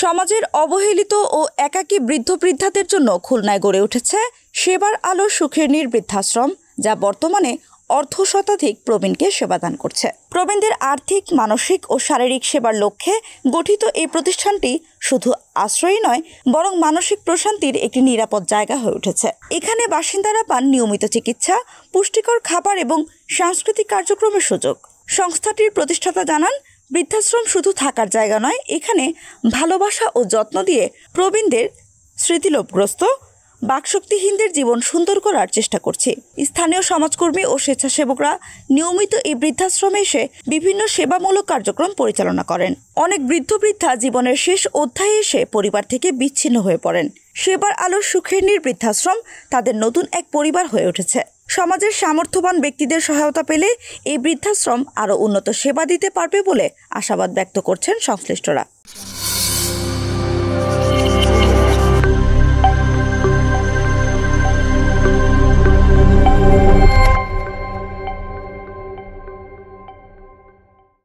সমাজের অবহেলিত ও একাকী বৃদ্ধ-বৃদ্ধাদের জন্য খুলনায় গড়ে উঠেছে সেবার আলো সুখের নীড় বৃদ্ধাশ্রম, যা বর্তমানে অর্ধশতাধিক প্রবীণকে সেবাদান করছে। প্রবীণদের আর্থিক, মানসিক ও শারীরিক সেবার লক্ষ্যে গঠিত এই প্রতিষ্ঠানটি শুধু আশ্রয়ই নয়, বরং মানসিক প্রশান্তির একটি নিরাপদ জায়গা হয়ে উঠেছে। এখানে বাসিন্দারা পান নিয়মিত চিকিৎসা, পুষ্টিকর খাবার এবং সাংস্কৃতিক কার্যক্রমের সুযোগ। সংস্থাটির প্রতিষ্ঠাতা জানান, বৃদ্ধাশ্রম শুধু থাকার জায়গা নয়, এখানে ভালোবাসা ও যত্ন দিয়ে প্রবীণদের স্মৃতিলোপগ্রস্ত বাকশক্তিহীনদের জীবন সুন্দর করার চেষ্টা করছি। স্থানীয় সমাজকর্মী ও স্বেচ্ছাসেবকরা নিয়মিত এই বৃদ্ধাশ্রমে এসে বিভিন্ন সেবামূলক কার্যক্রম পরিচালনা করেন। অনেক বৃদ্ধ-বৃদ্ধা জীবনের শেষ অধ্যায়ে এসে পরিবার থেকে বিচ্ছিন্ন হয়ে পড়েন। সেবার আলো সুখের নীড় বৃদ্ধাশ্রম তাদের নতুন এক পরিবার হয়ে উঠেছে। সমাজের সামর্থ্যবান ব্যক্তিদের সহায়তা পেলে এই বৃদ্ধাশ্রম আরও উন্নত সেবা দিতে পারবে বলে আশাবাদ ব্যক্ত করছেন সংশ্লিষ্টরা।